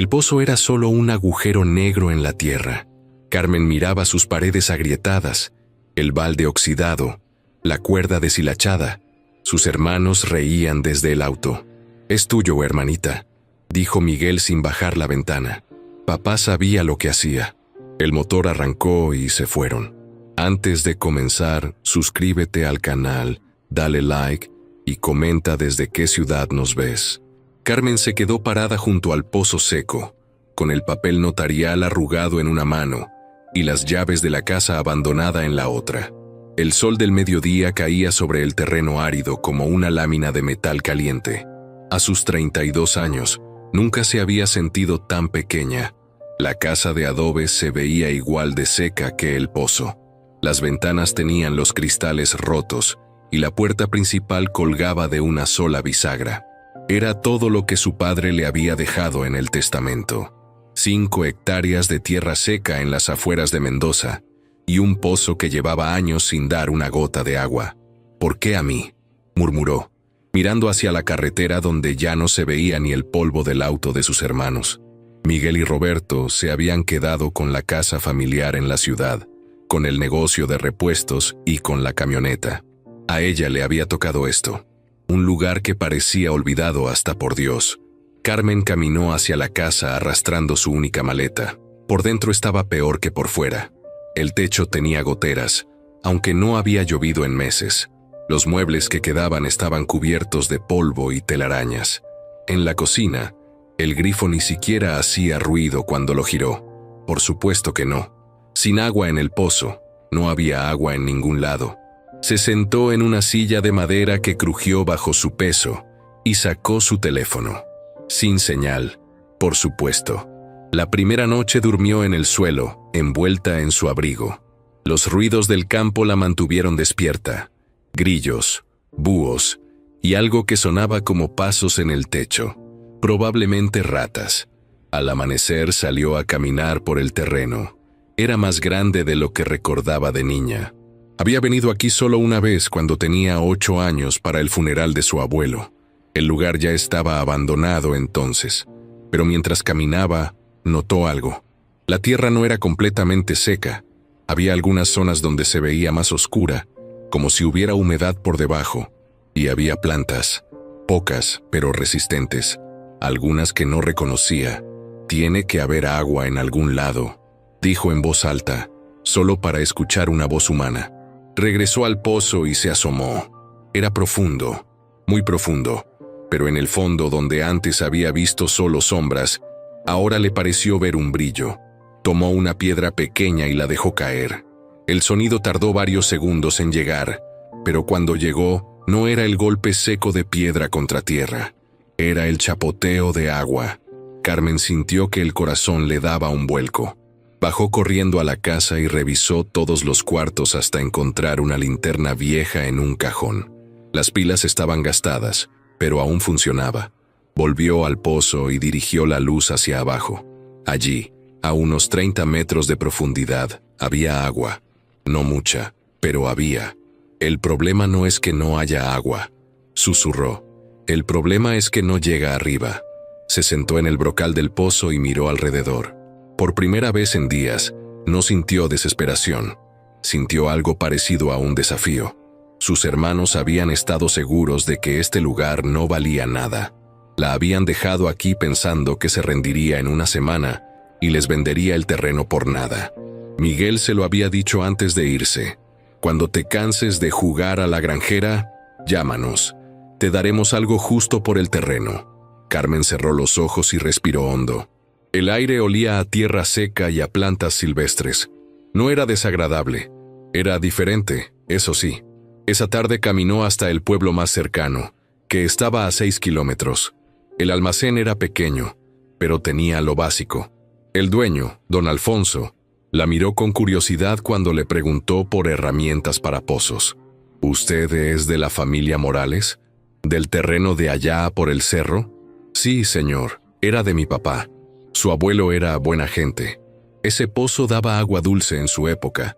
El pozo era solo un agujero negro en la tierra. Carmen miraba sus paredes agrietadas, el balde oxidado, la cuerda deshilachada. Sus hermanos reían desde el auto. «Es tuyo, hermanita», dijo Miguel sin bajar la ventana. Papá sabía lo que hacía. El motor arrancó y se fueron. Antes de comenzar, suscríbete al canal, dale like y comenta desde qué ciudad nos ves. Carmen se quedó parada junto al pozo seco, con el papel notarial arrugado en una mano y las llaves de la casa abandonada en la otra. El sol del mediodía caía sobre el terreno árido como una lámina de metal caliente. A sus 32 años, nunca se había sentido tan pequeña. La casa de adobe se veía igual de seca que el pozo. Las ventanas tenían los cristales rotos y la puerta principal colgaba de una sola bisagra. Era todo lo que su padre le había dejado en el testamento. 5 hectáreas de tierra seca en las afueras de Mendoza y un pozo que llevaba años sin dar una gota de agua. «¿Por qué a mí?», murmuró, mirando hacia la carretera donde ya no se veía ni el polvo del auto de sus hermanos. Miguel y Roberto se habían quedado con la casa familiar en la ciudad, con el negocio de repuestos y con la camioneta. A ella le había tocado esto, un lugar que parecía olvidado hasta por Dios. Carmen caminó hacia la casa arrastrando su única maleta. Por dentro estaba peor que por fuera. El techo tenía goteras, aunque no había llovido en meses. Los muebles que quedaban estaban cubiertos de polvo y telarañas. En la cocina, el grifo ni siquiera hacía ruido cuando lo giró. Por supuesto que no. Sin agua en el pozo, no había agua en ningún lado. Se sentó en una silla de madera que crujió bajo su peso y sacó su teléfono. Sin señal, por supuesto. La primera noche durmió en el suelo, envuelta en su abrigo. Los ruidos del campo la mantuvieron despierta. Grillos, búhos y algo que sonaba como pasos en el techo. Probablemente ratas. Al amanecer salió a caminar por el terreno. Era más grande de lo que recordaba de niña. Había venido aquí solo una vez cuando tenía 8 años para el funeral de su abuelo. El lugar ya estaba abandonado entonces, pero mientras caminaba, notó algo. La tierra no era completamente seca. Había algunas zonas donde se veía más oscura, como si hubiera humedad por debajo, y había plantas, pocas pero resistentes, algunas que no reconocía. «Tiene que haber agua en algún lado», dijo en voz alta, solo para escuchar una voz humana. Regresó al pozo y se asomó. Era profundo, muy profundo, pero en el fondo donde antes había visto solo sombras, ahora le pareció ver un brillo. Tomó una piedra pequeña y la dejó caer. El sonido tardó varios segundos en llegar, pero cuando llegó, no era el golpe seco de piedra contra tierra. Era el chapoteo de agua. Carmen sintió que el corazón le daba un vuelco. Bajó corriendo a la casa y revisó todos los cuartos hasta encontrar una linterna vieja en un cajón. Las pilas estaban gastadas, pero aún funcionaba. Volvió al pozo y dirigió la luz hacia abajo. Allí, a unos 30 metros de profundidad, había agua. No mucha, pero había. «El problema no es que no haya agua», susurró. «El problema es que no llega arriba». Se sentó en el brocal del pozo y miró alrededor. Por primera vez en días, no sintió desesperación. Sintió algo parecido a un desafío. Sus hermanos habían estado seguros de que este lugar no valía nada. La habían dejado aquí pensando que se rendiría en una semana y les vendería el terreno por nada. Miguel se lo había dicho antes de irse. «Cuando te canses de jugar a la granjera, llámanos. Te daremos algo justo por el terreno». Carmen cerró los ojos y respiró hondo. El aire olía a tierra seca y a plantas silvestres. No era desagradable. Era diferente, eso sí. Esa tarde caminó hasta el pueblo más cercano, que estaba a 6 kilómetros. El almacén era pequeño, pero tenía lo básico. El dueño, don Alfonso, la miró con curiosidad cuando le preguntó por herramientas para pozos. «¿Usted es de la familia Morales? ¿Del terreno de allá por el cerro?» «Sí, señor, era de mi papá. Su abuelo era buena gente. Ese pozo daba agua dulce en su época.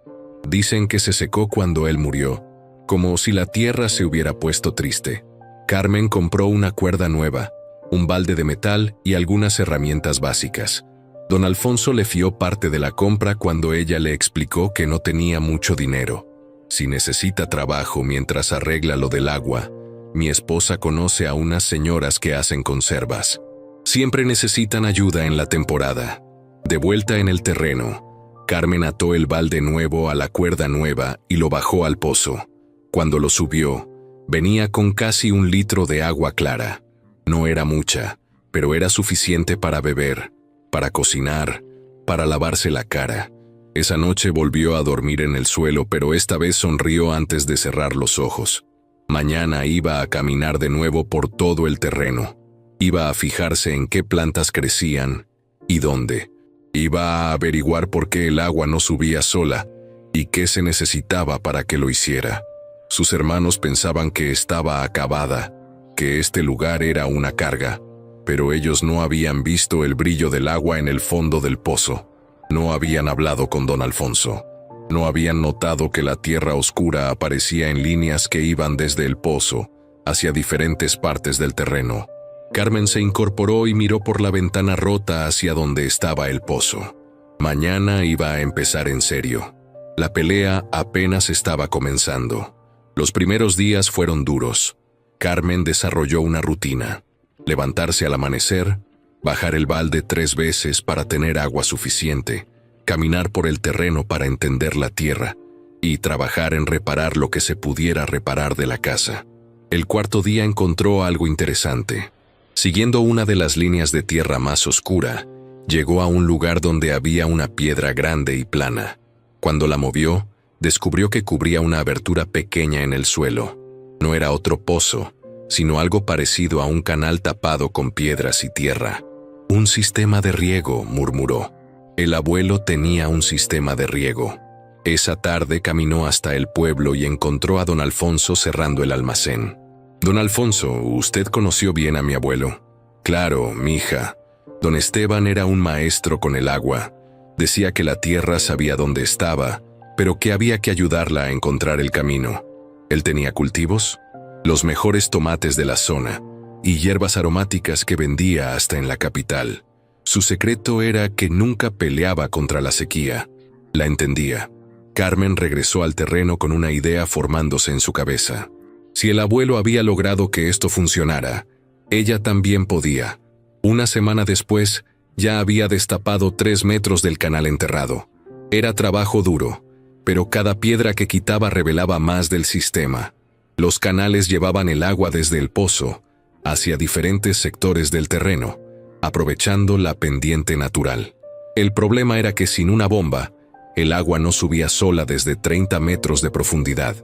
Dicen que se secó cuando él murió, como si la tierra se hubiera puesto triste». Carmen compró una cuerda nueva, un balde de metal y algunas herramientas básicas. Don Alfonso le fió parte de la compra cuando ella le explicó que no tenía mucho dinero. Si necesita trabajo mientras arregla lo del agua, mi esposa conoce a unas señoras que hacen conservas. Siempre necesitan ayuda en la temporada. De vuelta en el terreno, Carmen ató el balde nuevo a la cuerda nueva y lo bajó al pozo. Cuando lo subió, venía con casi 1 litro de agua clara. No era mucha, pero era suficiente para beber, para cocinar, para lavarse la cara. Esa noche volvió a dormir en el suelo, pero esta vez sonrió antes de cerrar los ojos. Mañana iba a caminar de nuevo por todo el terreno. Iba a fijarse en qué plantas crecían y dónde. Iba a averiguar por qué el agua no subía sola y qué se necesitaba para que lo hiciera. Sus hermanos pensaban que estaba acabada, que este lugar era una carga, pero ellos no habían visto el brillo del agua en el fondo del pozo. No habían hablado con don Alfonso. No habían notado que la tierra oscura aparecía en líneas que iban desde el pozo hacia diferentes partes del terreno. Carmen se incorporó y miró por la ventana rota hacia donde estaba el pozo. Mañana iba a empezar en serio. La pelea apenas estaba comenzando. Los primeros días fueron duros. Carmen desarrolló una rutina: levantarse al amanecer, bajar el balde 3 veces para tener agua suficiente, caminar por el terreno para entender la tierra y trabajar en reparar lo que se pudiera reparar de la casa. El 4.º día encontró algo interesante. Siguiendo una de las líneas de tierra más oscura, llegó a un lugar donde había una piedra grande y plana. Cuando la movió, descubrió que cubría una abertura pequeña en el suelo. No era otro pozo, sino algo parecido a un canal tapado con piedras y tierra. «Un sistema de riego», murmuró. El abuelo tenía un sistema de riego. Esa tarde caminó hasta el pueblo y encontró a don Alfonso cerrando el almacén. «Don Alfonso, ¿usted conoció bien a mi abuelo?» «Claro, mija. Don Esteban era un maestro con el agua. Decía que la tierra sabía dónde estaba, pero que había que ayudarla a encontrar el camino. Él tenía cultivos, los mejores tomates de la zona y hierbas aromáticas que vendía hasta en la capital. Su secreto era que nunca peleaba contra la sequía. La entendía». Carmen regresó al terreno con una idea formándose en su cabeza. Si el abuelo había logrado que esto funcionara, ella también podía. Una semana después, ya había destapado 3 metros del canal enterrado. Era trabajo duro, pero cada piedra que quitaba revelaba más del sistema. Los canales llevaban el agua desde el pozo hacia diferentes sectores del terreno, aprovechando la pendiente natural. El problema era que sin una bomba, el agua no subía sola desde 30 metros de profundidad.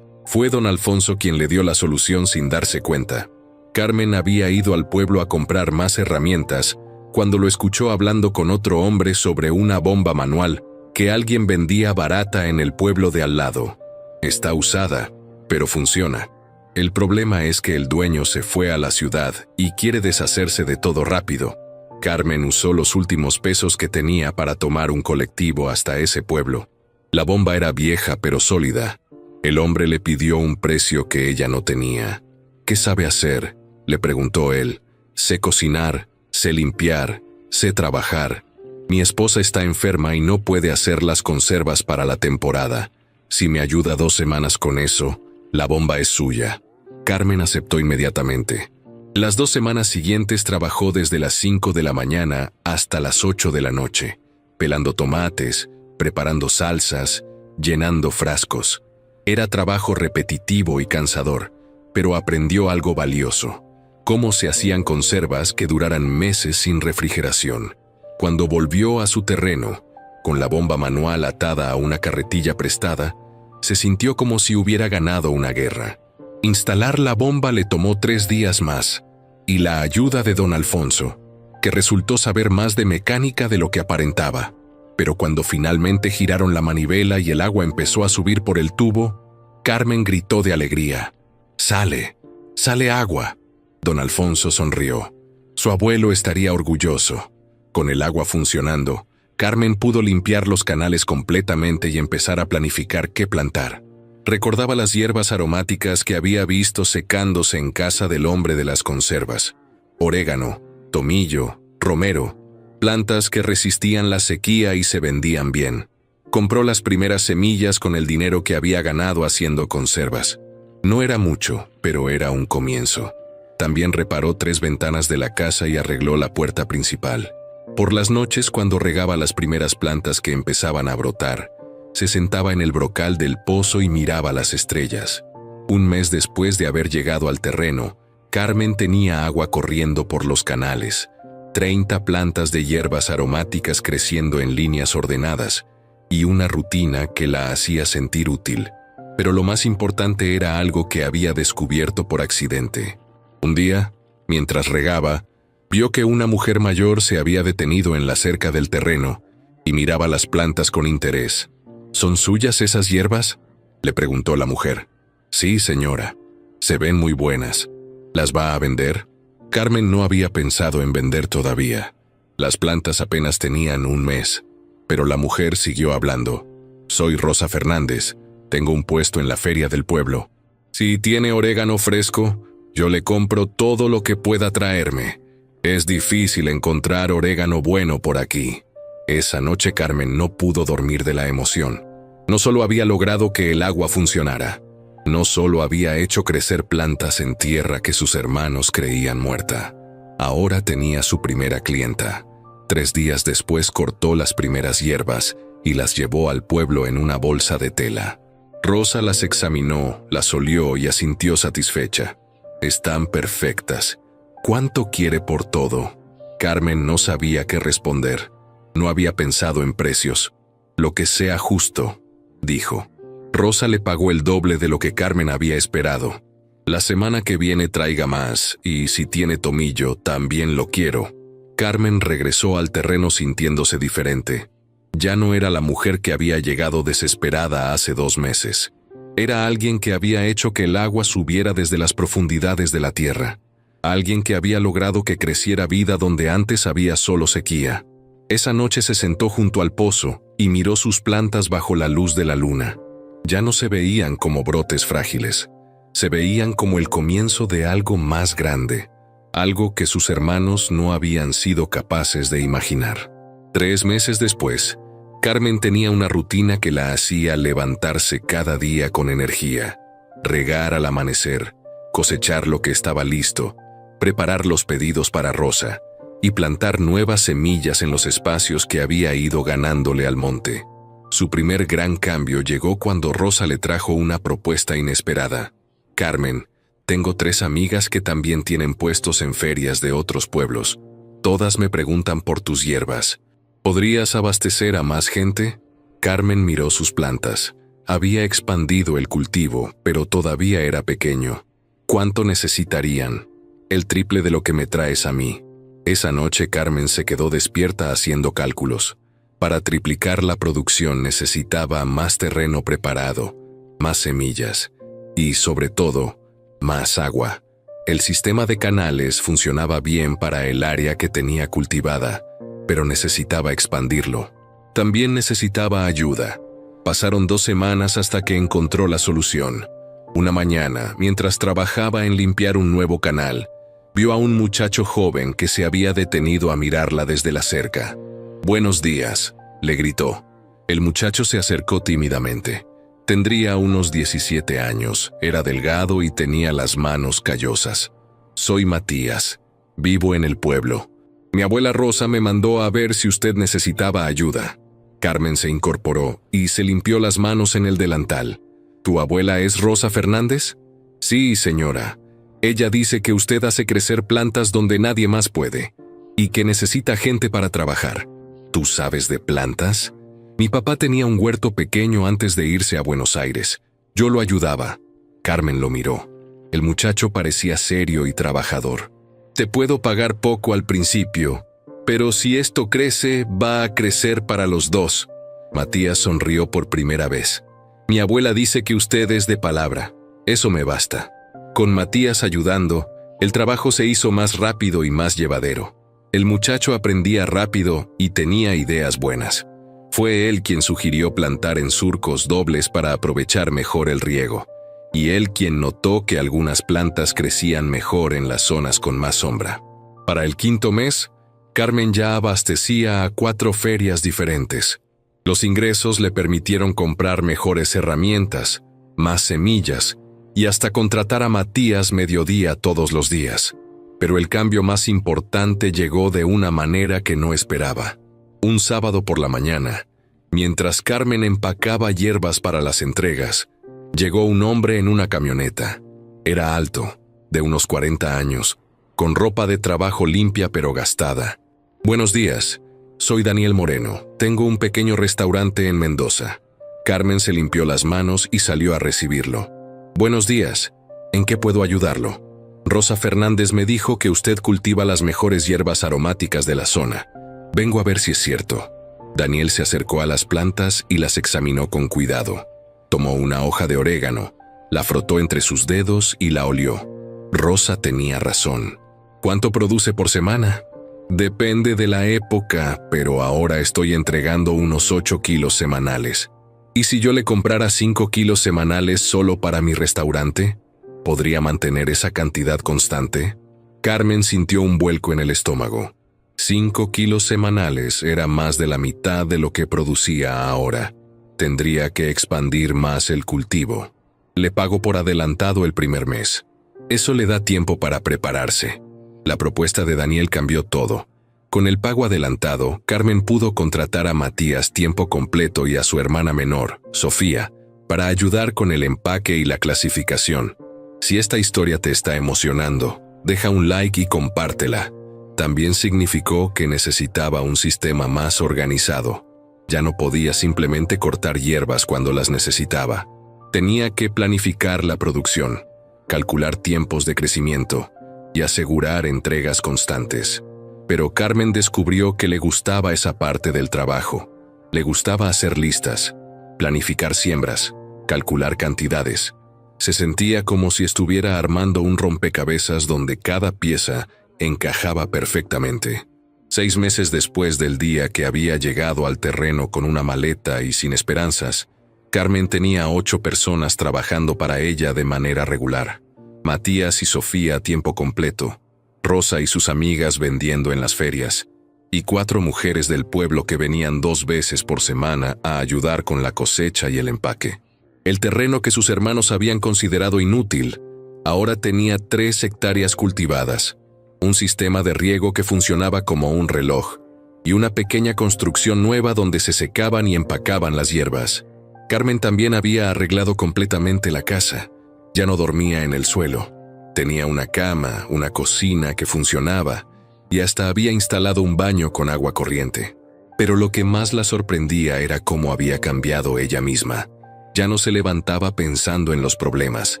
Fue don Alfonso quien le dio la solución sin darse cuenta. Carmen había ido al pueblo a comprar más herramientas cuando lo escuchó hablando con otro hombre sobre una bomba manual que alguien vendía barata en el pueblo de al lado. Está usada, pero funciona. El problema es que el dueño se fue a la ciudad y quiere deshacerse de todo rápido. Carmen usó los últimos pesos que tenía para tomar un colectivo hasta ese pueblo. La bomba era vieja pero sólida. El hombre le pidió un precio que ella no tenía. «¿Qué sabe hacer?», le preguntó él. «Sé cocinar, sé limpiar, sé trabajar. Mi esposa está enferma y no puede hacer las conservas para la temporada. Si me ayuda 2 semanas con eso, la bomba es suya». Carmen aceptó inmediatamente. Las 2 semanas siguientes trabajó desde las 5 de la mañana hasta las 8 de la noche, pelando tomates, preparando salsas, llenando frascos. Era trabajo repetitivo y cansador, pero aprendió algo valioso: cómo se hacían conservas que duraran meses sin refrigeración. Cuando volvió a su terreno, con la bomba manual atada a una carretilla prestada, se sintió como si hubiera ganado una guerra. Instalar la bomba le tomó 3 días más, y la ayuda de don Alfonso, que resultó saber más de mecánica de lo que aparentaba. Pero cuando finalmente giraron la manivela y el agua empezó a subir por el tubo, Carmen gritó de alegría: «¡Sale! ¡Sale agua!». Don Alfonso sonrió. Su abuelo estaría orgulloso. Con el agua funcionando, Carmen pudo limpiar los canales completamente y empezar a planificar qué plantar. Recordaba las hierbas aromáticas que había visto secándose en casa del hombre de las conservas. orégano, tomillo, romero, plantas que resistían la sequía y se vendían bien. Compró las primeras semillas con el dinero que había ganado haciendo conservas. No era mucho, pero era un comienzo. También reparó 3 ventanas de la casa y arregló la puerta principal. Por las noches, cuando regaba las primeras plantas que empezaban a brotar, se sentaba en el brocal del pozo y miraba las estrellas. Un mes después de haber llegado al terreno, Carmen tenía agua corriendo por los canales, 30 plantas de hierbas aromáticas creciendo en líneas ordenadas, y una rutina que la hacía sentir útil. Pero lo más importante era algo que había descubierto por accidente. Un día, mientras regaba, vio que una mujer mayor se había detenido en la cerca del terreno y miraba las plantas con interés. ¿Son suyas esas hierbas?, le preguntó la mujer. Sí, señora. Se ven muy buenas. ¿Las va a vender? Carmen no había pensado en vender todavía. Las plantas apenas tenían un mes, pero la mujer siguió hablando. Soy Rosa Fernández. Tengo un puesto en la feria del pueblo. Si tiene orégano fresco, yo le compro todo lo que pueda traerme. Es difícil encontrar orégano bueno por aquí. Esa noche Carmen no pudo dormir de la emoción. No solo había logrado que el agua funcionara, no solo había hecho crecer plantas en tierra que sus hermanos creían muerta. Ahora tenía su primera clienta. 3 días después cortó las primeras hierbas y las llevó al pueblo en una bolsa de tela. Rosa las examinó, las olió y asintió satisfecha. Están perfectas. ¿Cuánto quiere por todo? Carmen no sabía qué responder. No había pensado en precios. Lo que sea justo, dijo. Rosa le pagó el doble de lo que Carmen había esperado. La semana que viene traiga más, y si tiene tomillo, también lo quiero. Carmen regresó al terreno sintiéndose diferente. Ya no era la mujer que había llegado desesperada hace 2 meses. Era alguien que había hecho que el agua subiera desde las profundidades de la tierra. Alguien que había logrado que creciera vida donde antes había solo sequía. Esa noche se sentó junto al pozo y miró sus plantas bajo la luz de la luna. Ya no se veían como brotes frágiles. Se veían como el comienzo de algo más grande. Algo que sus hermanos no habían sido capaces de imaginar. 3 meses después, Carmen tenía una rutina que la hacía levantarse cada día con energía, regar al amanecer, cosechar lo que estaba listo, preparar los pedidos para Rosa y plantar nuevas semillas en los espacios que había ido ganándole al monte. Su primer gran cambio llegó cuando Rosa le trajo una propuesta inesperada. Carmen, tengo 3 amigas que también tienen puestos en ferias de otros pueblos. Todas me preguntan por tus hierbas. ¿Podrías abastecer a más gente? Carmen miró sus plantas. Había expandido el cultivo, pero todavía era pequeño. ¿Cuánto necesitarían? El triple de lo que me traes a mí. Esa noche Carmen se quedó despierta haciendo cálculos. Para triplicar la producción necesitaba más terreno preparado, más semillas y, sobre todo, más agua. El sistema de canales funcionaba bien para el área que tenía cultivada, pero necesitaba expandirlo. También necesitaba ayuda. Pasaron 2 semanas hasta que encontró la solución. Una mañana, mientras trabajaba en limpiar un nuevo canal, vio a un muchacho joven que se había detenido a mirarla desde la cerca. «Buenos días», le gritó. El muchacho se acercó tímidamente. Tendría unos 17 años, era delgado y tenía las manos callosas. «Soy Matías. Vivo en el pueblo. Mi abuela Rosa me mandó a ver si usted necesitaba ayuda». Carmen se incorporó y se limpió las manos en el delantal. «¿Tu abuela es Rosa Fernández?» «Sí, señora. Ella dice que usted hace crecer plantas donde nadie más puede y que necesita gente para trabajar». «¿Tú sabes de plantas?» «Mi papá tenía un huerto pequeño antes de irse a Buenos Aires. Yo lo ayudaba». Carmen lo miró. El muchacho parecía serio y trabajador. «Te puedo pagar poco al principio, pero si esto crece, va a crecer para los 2. Matías sonrió por primera vez. «Mi abuela dice que usted es de palabra. Eso me basta». Con Matías ayudando, el trabajo se hizo más rápido y más llevadero. El muchacho aprendía rápido y tenía ideas buenas. Fue él quien sugirió plantar en surcos dobles para aprovechar mejor el riego, y él quien notó que algunas plantas crecían mejor en las zonas con más sombra. Para el quinto mes, Carmen ya abastecía a 4 ferias diferentes. Los ingresos le permitieron comprar mejores herramientas, más semillas y hasta contratar a Matías mediodía todos los días. Pero el cambio más importante llegó de una manera que no esperaba. Un sábado por la mañana, mientras Carmen empacaba hierbas para las entregas, llegó un hombre en una camioneta. Era alto, de unos 40 años, con ropa de trabajo limpia pero gastada. «Buenos días, soy Daniel Moreno, tengo un pequeño restaurante en Mendoza». Carmen se limpió las manos y salió a recibirlo. «Buenos días, ¿en qué puedo ayudarlo?» «Rosa Fernández me dijo que usted cultiva las mejores hierbas aromáticas de la zona. Vengo a ver si es cierto». Daniel se acercó a las plantas y las examinó con cuidado. Tomó una hoja de orégano, la frotó entre sus dedos y la olió. Rosa tenía razón. «¿Cuánto produce por semana?» «Depende de la época, pero ahora estoy entregando unos 8 kilos semanales». «¿Y si yo le comprara 5 kilos semanales solo para mi restaurante? ¿Podría mantener esa cantidad constante?» Carmen sintió un vuelco en el estómago. 5 kilos semanales era más de la mitad de lo que producía ahora. Tendría que expandir más el cultivo. «Le pago por adelantado el primer mes. Eso le da tiempo para prepararse». La propuesta de Daniel cambió todo. Con el pago adelantado, Carmen pudo contratar a Matías tiempo completo y a su hermana menor, Sofía, para ayudar con el empaque y la clasificación. Si esta historia te está emocionando, deja un like y compártela. También significó que necesitaba un sistema más organizado. Ya no podía simplemente cortar hierbas cuando las necesitaba. Tenía que planificar la producción, calcular tiempos de crecimiento y asegurar entregas constantes. Pero Carmen descubrió que le gustaba esa parte del trabajo. Le gustaba hacer listas, planificar siembras, calcular cantidades. Se sentía como si estuviera armando un rompecabezas donde cada pieza encajaba perfectamente. 6 meses después del día que había llegado al terreno con una maleta y sin esperanzas, Carmen tenía 8 personas trabajando para ella de manera regular. Matías y Sofía a tiempo completo, Rosa y sus amigas vendiendo en las ferias, y 4 mujeres del pueblo que venían 2 veces por semana a ayudar con la cosecha y el empaque. El terreno que sus hermanos habían considerado inútil, ahora tenía 3 hectáreas cultivadas, un sistema de riego que funcionaba como un reloj, y una pequeña construcción nueva donde se secaban y empacaban las hierbas. Carmen también había arreglado completamente la casa. Ya no dormía en el suelo. Tenía una cama, una cocina que funcionaba, y hasta había instalado un baño con agua corriente. Pero lo que más la sorprendía era cómo había cambiado ella misma. Ya no se levantaba pensando en los problemas,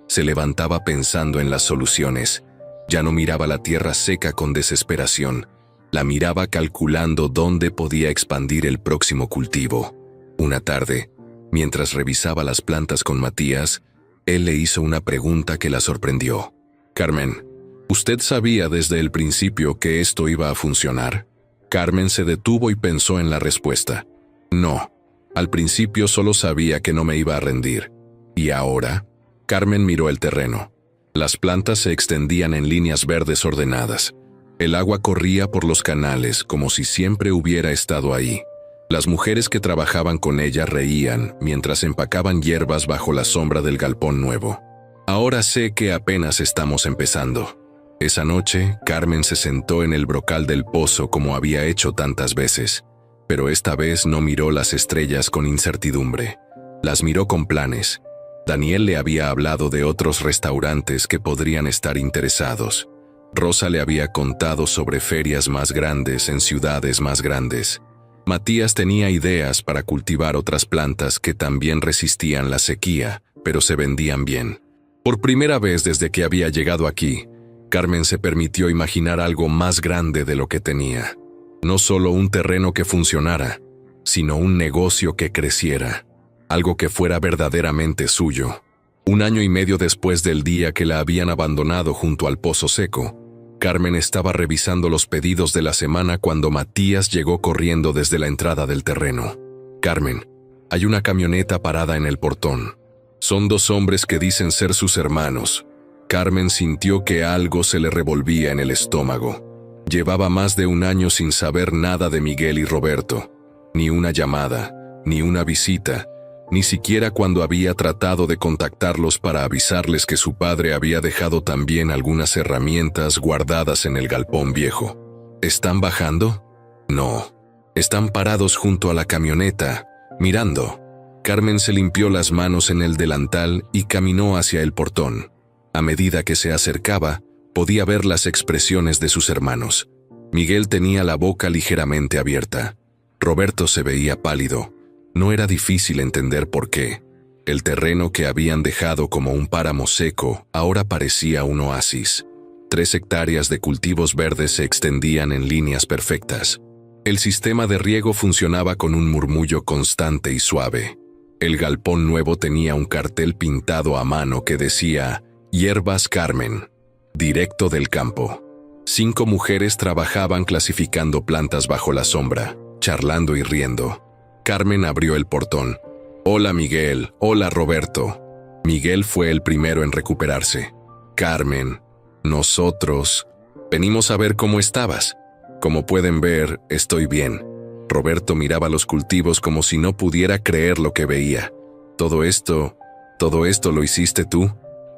se levantaba pensando en las soluciones. Ya no miraba la tierra seca con desesperación, la miraba calculando dónde podía expandir el próximo cultivo. Una tarde, mientras revisaba las plantas con Matías, él le hizo una pregunta que la sorprendió. «Carmen, ¿usted sabía desde el principio que esto iba a funcionar?» Carmen se detuvo y pensó en la respuesta. «No, al principio solo sabía que no me iba a rendir. ¿Y ahora?» Carmen miró el terreno. Las plantas se extendían en líneas verdes ordenadas. El agua corría por los canales como si siempre hubiera estado ahí. Las mujeres que trabajaban con ella reían mientras empacaban hierbas bajo la sombra del galpón nuevo. «Ahora sé que apenas estamos empezando». Esa noche, Carmen se sentó en el brocal del pozo como había hecho tantas veces, pero esta vez no miró las estrellas con incertidumbre. Las miró con planes. Daniel le había hablado de otros restaurantes que podrían estar interesados. Rosa le había contado sobre ferias más grandes en ciudades más grandes. Matías tenía ideas para cultivar otras plantas que también resistían la sequía, pero se vendían bien. Por primera vez desde que había llegado aquí, Carmen se permitió imaginar algo más grande de lo que tenía. No solo un terreno que funcionara, sino un negocio que creciera, algo que fuera verdaderamente suyo. 1 año y medio después del día que la habían abandonado junto al pozo seco, Carmen estaba revisando los pedidos de la semana cuando Matías llegó corriendo desde la entrada del terreno. «Carmen, hay una camioneta parada en el portón. Son 2 hombres que dicen ser sus hermanos». Carmen sintió que algo se le revolvía en el estómago. Llevaba más de un año sin saber nada de Miguel y Roberto, ni una llamada, ni una visita, ni siquiera cuando había tratado de contactarlos para avisarles que su padre había dejado también algunas herramientas guardadas en el galpón viejo. ¿Están bajando? No. Están parados junto a la camioneta, mirando. Carmen se limpió las manos en el delantal y caminó hacia el portón. A medida que se acercaba, podía ver las expresiones de sus hermanos. Miguel tenía la boca ligeramente abierta. Roberto se veía pálido. No era difícil entender por qué. El terreno que habían dejado como un páramo seco ahora parecía un oasis. 3 hectáreas de cultivos verdes se extendían en líneas perfectas. El sistema de riego funcionaba con un murmullo constante y suave. El galpón nuevo tenía un cartel pintado a mano que decía «Hierbas Carmen», directo del campo. 5 mujeres trabajaban clasificando plantas bajo la sombra, charlando y riendo. Carmen abrió el portón. «Hola Miguel, hola Roberto». Miguel fue el primero en recuperarse. «Carmen, nosotros venimos a ver cómo estabas. Como pueden ver, estoy bien». Roberto miraba los cultivos como si no pudiera creer lo que veía. Todo esto lo hiciste tú,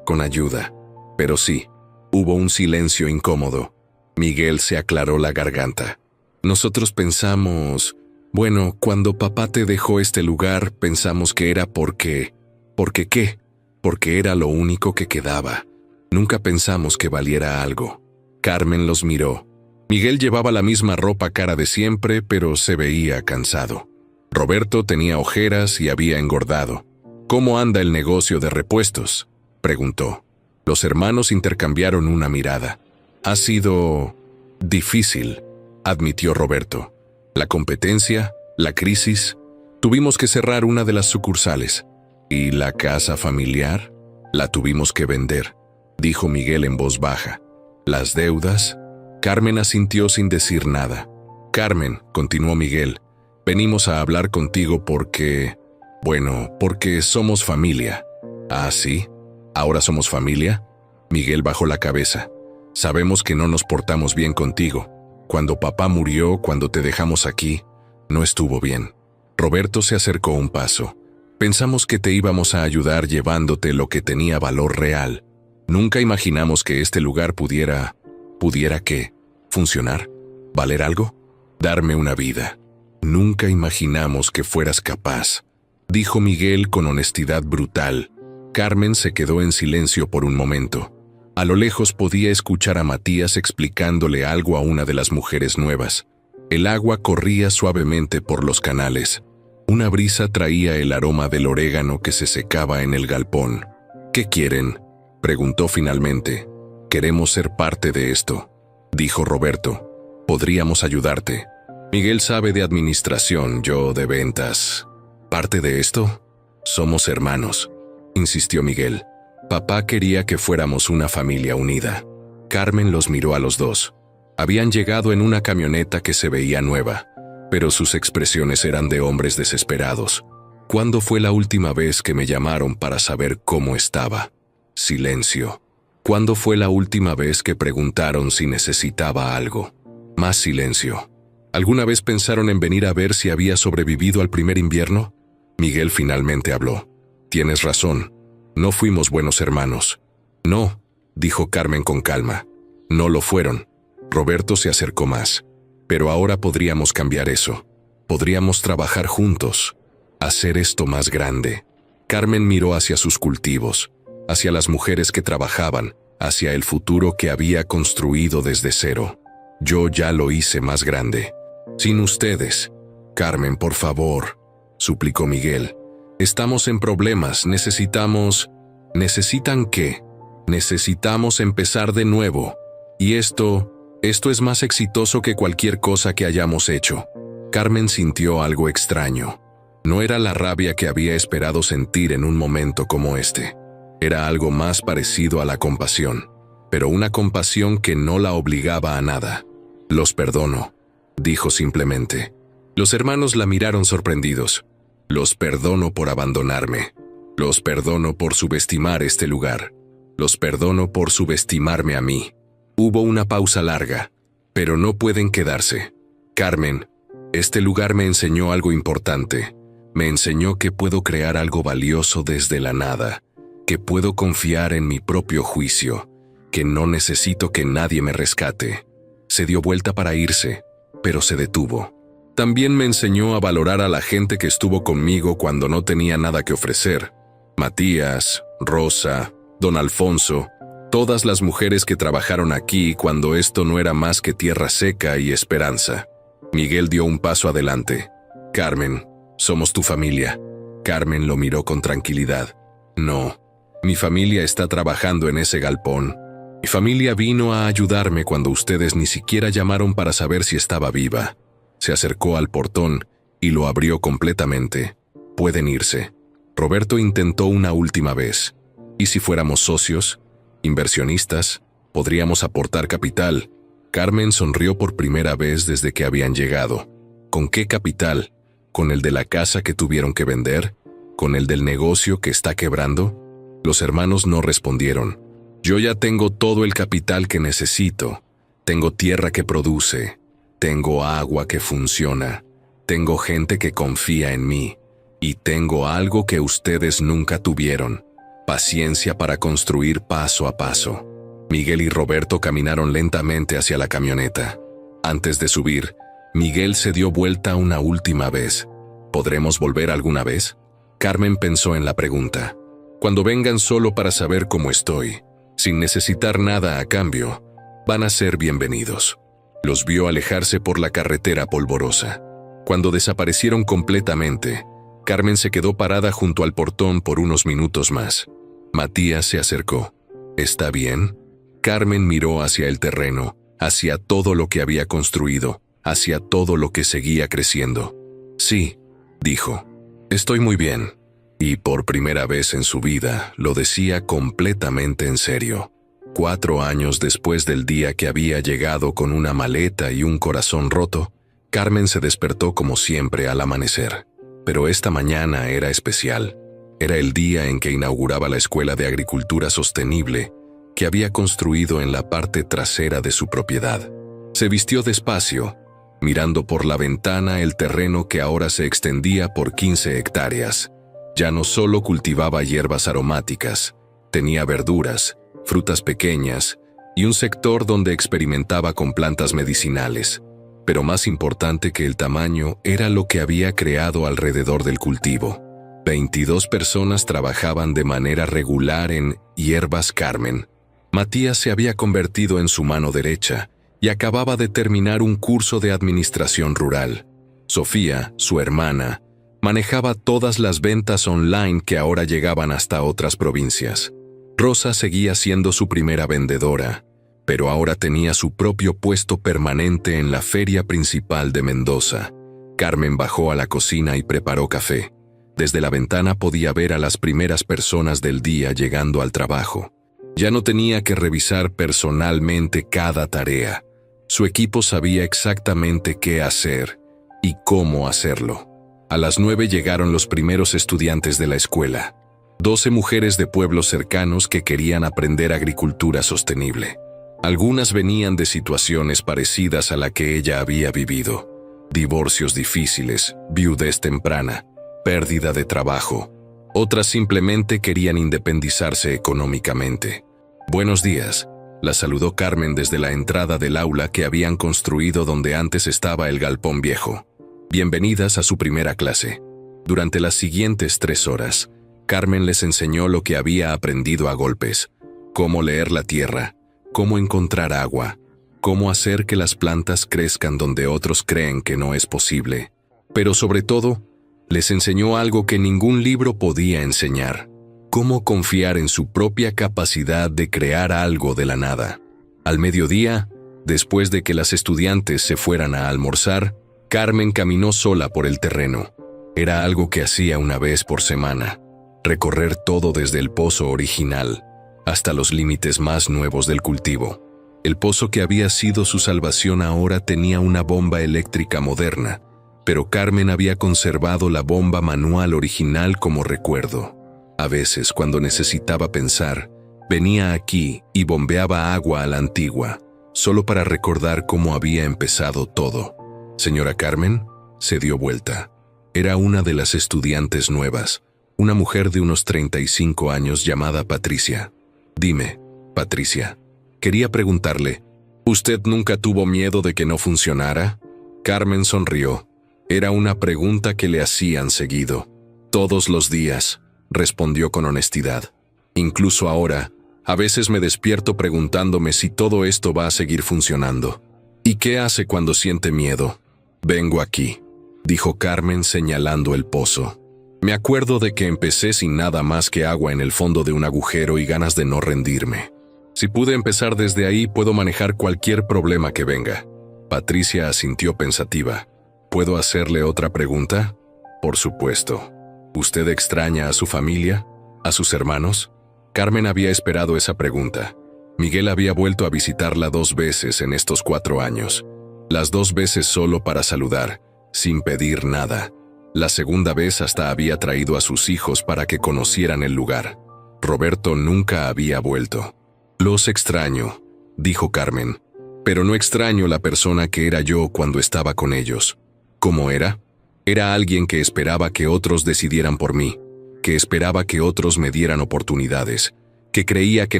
con ayuda. Pero sí, hubo un silencio incómodo. Miguel se aclaró la garganta. Nosotros pensamos... Bueno, cuando papá te dejó este lugar, pensamos que era porque... ¿Porque qué? Porque era lo único que quedaba. Nunca pensamos que valiera algo. Carmen los miró. Miguel llevaba la misma ropa cara de siempre, pero se veía cansado. Roberto tenía ojeras y había engordado. «¿Cómo anda el negocio de repuestos?», preguntó. Los hermanos intercambiaron una mirada. «Ha sido... difícil», admitió Roberto. «La competencia, la crisis. Tuvimos que cerrar una de las sucursales. ¿Y la casa familiar? La tuvimos que vender», dijo Miguel en voz baja. «Las deudas...» Carmen asintió sin decir nada. «Carmen», continuó Miguel, «venimos a hablar contigo porque... bueno, porque somos familia». «¿Ah, sí? ¿Ahora somos familia?». Miguel bajó la cabeza. «Sabemos que no nos portamos bien contigo. Cuando papá murió, cuando te dejamos aquí, no estuvo bien». Roberto se acercó un paso. «Pensamos que te íbamos a ayudar llevándote lo que tenía valor real. Nunca imaginamos que este lugar pudiera... ¿Pudiera qué? ¿Funcionar? ¿Valer algo? Darme una vida. Nunca imaginamos que fueras capaz», dijo Miguel con honestidad brutal. Carmen se quedó en silencio por un momento. A lo lejos podía escuchar a Matías explicándole algo a una de las mujeres nuevas. El agua corría suavemente por los canales. Una brisa traía el aroma del orégano que se secaba en el galpón. «¿Qué quieren?», preguntó finalmente. «Queremos ser parte de esto», dijo Roberto. «Podríamos ayudarte. Miguel sabe de administración, yo de ventas». «¿Parte de esto? Somos hermanos», insistió Miguel. «Papá quería que fuéramos una familia unida». Carmen los miró a los dos. Habían llegado en una camioneta que se veía nueva, pero sus expresiones eran de hombres desesperados. «¿Cuándo fue la última vez que me llamaron para saber cómo estaba?». Silencio. «¿Cuándo fue la última vez que preguntaron si necesitaba algo?». Más silencio. «¿Alguna vez pensaron en venir a ver si había sobrevivido al primer invierno?». Miguel finalmente habló. «Tienes razón. No fuimos buenos hermanos». «No», dijo Carmen con calma. «No lo fueron». Roberto se acercó más. «Pero ahora podríamos cambiar eso. Podríamos trabajar juntos. Hacer esto más grande». Carmen miró hacia sus cultivos, hacia las mujeres que trabajaban, hacia el futuro que había construido desde cero. «Yo ya lo hice más grande. Sin ustedes». «Carmen, por favor», suplicó Miguel. «Estamos en problemas, necesitamos...». «¿Necesitan qué?». «Necesitamos empezar de nuevo. Y esto es más exitoso que cualquier cosa que hayamos hecho». Carmen sintió algo extraño. No era la rabia que había esperado sentir en un momento como este. Era algo más parecido a la compasión, pero una compasión que no la obligaba a nada. «Los perdono», dijo simplemente. Los hermanos la miraron sorprendidos. «Los perdono por abandonarme. Los perdono por subestimar este lugar. Los perdono por subestimarme a mí». Hubo una pausa larga. Pero no pueden quedarse. Carmen, este lugar me enseñó algo importante. Me enseñó que puedo crear algo valioso desde la nada, que puedo confiar en mi propio juicio, que no necesito que nadie me rescate. Se dio vuelta para irse, pero se detuvo. También me enseñó a valorar a la gente que estuvo conmigo cuando no tenía nada que ofrecer. Matías, Rosa, don Alfonso, todas las mujeres que trabajaron aquí cuando esto no era más que tierra seca y esperanza. Miguel dio un paso adelante. Carmen, somos tu familia. Carmen lo miró con tranquilidad. No, mi familia está trabajando en ese galpón. Mi familia vino a ayudarme cuando ustedes ni siquiera llamaron para saber si estaba viva. Se acercó al portón y lo abrió completamente. Pueden irse. Roberto intentó una última vez. ¿Y si fuéramos socios? Inversionistas, podríamos aportar capital. Carmen sonrió por primera vez desde que habían llegado. ¿Con qué capital? ¿Con el de la casa que tuvieron que vender? ¿Con el del negocio que está quebrando? Los hermanos no respondieron. Yo ya tengo todo el capital que necesito. Tengo tierra que produce. Tengo agua que funciona. Tengo gente que confía en mí. Y tengo algo que ustedes nunca tuvieron. Paciencia para construir paso a paso. Miguel y Roberto caminaron lentamente hacia la camioneta. Antes de subir, Miguel se dio vuelta una última vez. ¿Podremos volver alguna vez? Carmen pensó en la pregunta. Cuando vengan solo para saber cómo estoy, sin necesitar nada a cambio, van a ser bienvenidos. Los vio alejarse por la carretera polvorosa. Cuando desaparecieron completamente, Carmen se quedó parada junto al portón por unos minutos más. Matías se acercó. ¿Está bien? Carmen miró hacia el terreno, hacia todo lo que había construido, hacia todo lo que seguía creciendo. Sí, dijo. Estoy muy bien. Y por primera vez en su vida lo decía completamente en serio. 4 años después del día que había llegado con una maleta y un corazón roto, Carmen se despertó como siempre al amanecer. Pero esta mañana era especial. Era el día en que inauguraba la Escuela de Agricultura Sostenible que había construido en la parte trasera de su propiedad. Se vistió despacio, mirando por la ventana el terreno que ahora se extendía por 15 hectáreas. Ya no solo cultivaba hierbas aromáticas, tenía verduras, frutas pequeñas y un sector donde experimentaba con plantas medicinales. Pero más importante que el tamaño era lo que había creado alrededor del cultivo. 22 personas trabajaban de manera regular en Hierbas Carmen. Matías se había convertido en su mano derecha y acababa de terminar un curso de administración rural. Sofía, su hermana, manejaba todas las ventas online que ahora llegaban hasta otras provincias. Rosa seguía siendo su primera vendedora, pero ahora tenía su propio puesto permanente en la feria principal de Mendoza. Carmen bajó a la cocina y preparó café. Desde la ventana podía ver a las primeras personas del día llegando al trabajo. Ya no tenía que revisar personalmente cada tarea. Su equipo sabía exactamente qué hacer y cómo hacerlo. A las 9 llegaron los primeros estudiantes de la escuela. 12 mujeres de pueblos cercanos que querían aprender agricultura sostenible. Algunas venían de situaciones parecidas a la que ella había vivido. Divorcios difíciles, viudez temprana, pérdida de trabajo. Otras simplemente querían independizarse económicamente. Buenos días, la saludó Carmen desde la entrada del aula que habían construido donde antes estaba el galpón viejo. Bienvenidas a su primera clase. Durante las siguientes 3 horas, Carmen les enseñó lo que había aprendido a golpes: cómo leer la tierra, cómo encontrar agua, cómo hacer que las plantas crezcan donde otros creen que no es posible. Pero sobre todo, les enseñó algo que ningún libro podía enseñar: cómo confiar en su propia capacidad de crear algo de la nada. Al mediodía, después de que las estudiantes se fueran a almorzar, Carmen caminó sola por el terreno. Era algo que hacía una vez por semana: recorrer todo desde el pozo original hasta los límites más nuevos del cultivo. El pozo que había sido su salvación ahora tenía una bomba eléctrica moderna, pero Carmen había conservado la bomba manual original como recuerdo. A veces, cuando necesitaba pensar, venía aquí y bombeaba agua a la antigua, solo para recordar cómo había empezado todo. Señora Carmen se dio vuelta. Era una de las estudiantes nuevas, una mujer de unos 35 años llamada Patricia. Dime, Patricia, quería preguntarle, ¿usted nunca tuvo miedo de que no funcionara? Carmen sonrió. Era una pregunta que le hacían seguido. Todos los días, respondió con honestidad. Incluso ahora, a veces me despierto preguntándome si todo esto va a seguir funcionando. ¿Y qué hace cuando siente miedo? Vengo aquí, dijo Carmen señalando el pozo. Me acuerdo de que empecé sin nada más que agua en el fondo de un agujero y ganas de no rendirme. Si pude empezar desde ahí, puedo manejar cualquier problema que venga. Patricia asintió pensativa. ¿Puedo hacerle otra pregunta? Por supuesto. ¿Usted extraña a su familia? ¿A sus hermanos? Carmen había esperado esa pregunta. Miguel había vuelto a visitarla 2 veces en estos 4 años. Las 2 veces solo para saludar, sin pedir nada. La segunda vez hasta había traído a sus hijos para que conocieran el lugar. Roberto nunca había vuelto. Los extraño, dijo Carmen, pero no extraño la persona que era yo cuando estaba con ellos. ¿Cómo era? Era alguien que esperaba que otros decidieran por mí, que esperaba que otros me dieran oportunidades, que creía que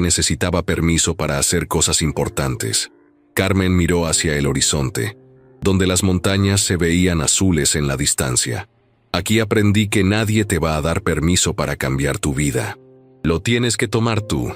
necesitaba permiso para hacer cosas importantes. Carmen miró hacia el horizonte, donde las montañas se veían azules en la distancia. Aquí aprendí que nadie te va a dar permiso para cambiar tu vida. Lo tienes que tomar tú.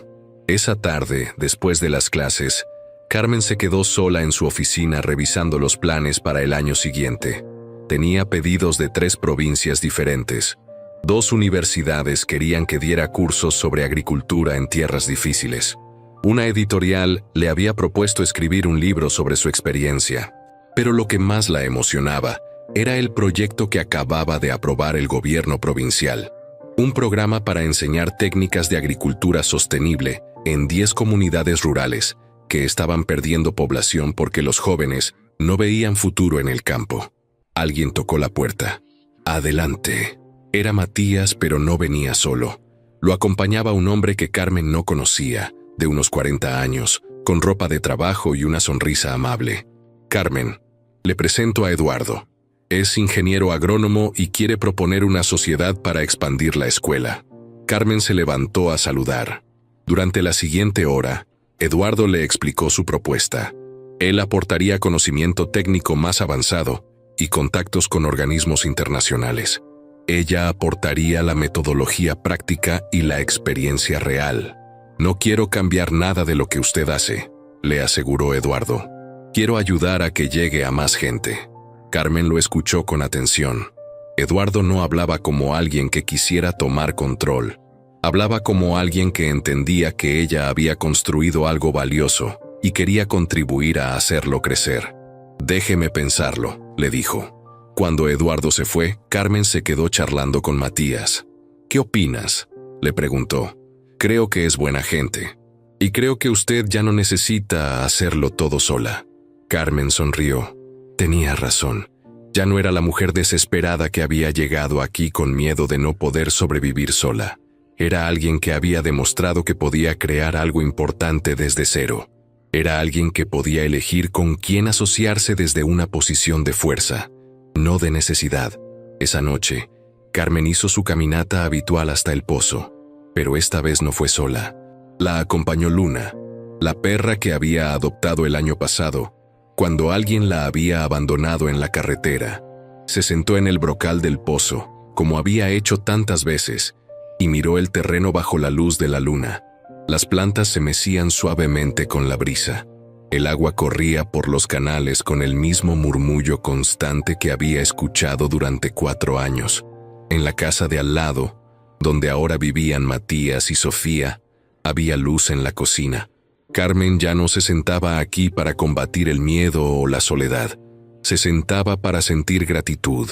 Esa tarde, después de las clases, Carmen se quedó sola en su oficina revisando los planes para el año siguiente. Tenía pedidos de 3 provincias diferentes. 2 universidades querían que diera cursos sobre agricultura en tierras difíciles. Una editorial le había propuesto escribir un libro sobre su experiencia, pero lo que más la emocionaba era el proyecto que acababa de aprobar el gobierno provincial. Un programa para enseñar técnicas de agricultura sostenible en 10 comunidades rurales que estaban perdiendo población porque los jóvenes no veían futuro en el campo. Alguien tocó la puerta. Adelante. Era Matías, pero no venía solo. Lo acompañaba un hombre que Carmen no conocía, de unos 40 años, con ropa de trabajo y una sonrisa amable. Carmen, le presento a Eduardo. Es ingeniero agrónomo y quiere proponer una sociedad para expandir la escuela. Carmen se levantó a saludar. Durante la siguiente hora, Eduardo le explicó su propuesta. Él aportaría conocimiento técnico más avanzado y contactos con organismos internacionales. Ella aportaría la metodología práctica y la experiencia real. No quiero cambiar nada de lo que usted hace, le aseguró Eduardo. Quiero ayudar a que llegue a más gente. Carmen lo escuchó con atención. Eduardo no hablaba como alguien que quisiera tomar control. Hablaba como alguien que entendía que ella había construido algo valioso y quería contribuir a hacerlo crecer. Déjeme pensarlo, le dijo. Cuando Eduardo se fue, Carmen se quedó charlando con Matías. ¿Qué opinas?, le preguntó. Creo que es buena gente. Y creo que usted ya no necesita hacerlo todo sola. Carmen sonrió. Tenía razón. Ya no era la mujer desesperada que había llegado aquí con miedo de no poder sobrevivir sola. Era alguien que había demostrado que podía crear algo importante desde cero. Era alguien que podía elegir con quién asociarse desde una posición de fuerza, no de necesidad. Esa noche, Carmen hizo su caminata habitual hasta el pozo, pero esta vez no fue sola. La acompañó Luna, la perra que había adoptado el año pasado, cuando alguien la había abandonado en la carretera. Se sentó en el brocal del pozo, como había hecho tantas veces, y miró el terreno bajo la luz de la luna. Las plantas se mecían suavemente con la brisa. El agua corría por los canales con el mismo murmullo constante que había escuchado durante 4 años. En la casa de al lado, donde ahora vivían Matías y Sofía, había luz en la cocina. Carmen ya no se sentaba aquí para combatir el miedo o la soledad. Se sentaba para sentir gratitud.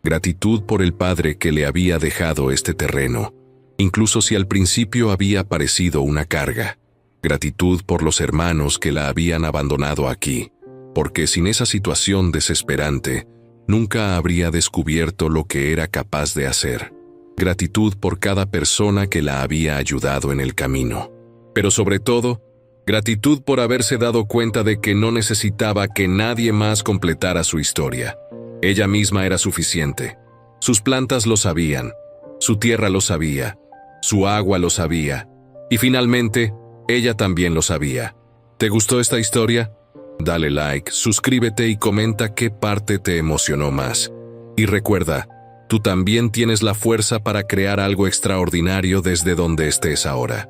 Gratitud por el padre que le había dejado este terreno, incluso si al principio había parecido una carga. Gratitud por los hermanos que la habían abandonado aquí, porque sin esa situación desesperante, nunca habría descubierto lo que era capaz de hacer. Gratitud por cada persona que la había ayudado en el camino. Pero sobre todo, Gratitud por haberse dado cuenta de que no necesitaba que nadie más completara su historia. Ella misma era suficiente. Sus plantas lo sabían, su tierra lo sabía, su agua lo sabía, y finalmente, ella también lo sabía. ¿Te gustó esta historia? Dale like, suscríbete y comenta qué parte te emocionó más. Y recuerda, tú también tienes la fuerza para crear algo extraordinario desde donde estés ahora.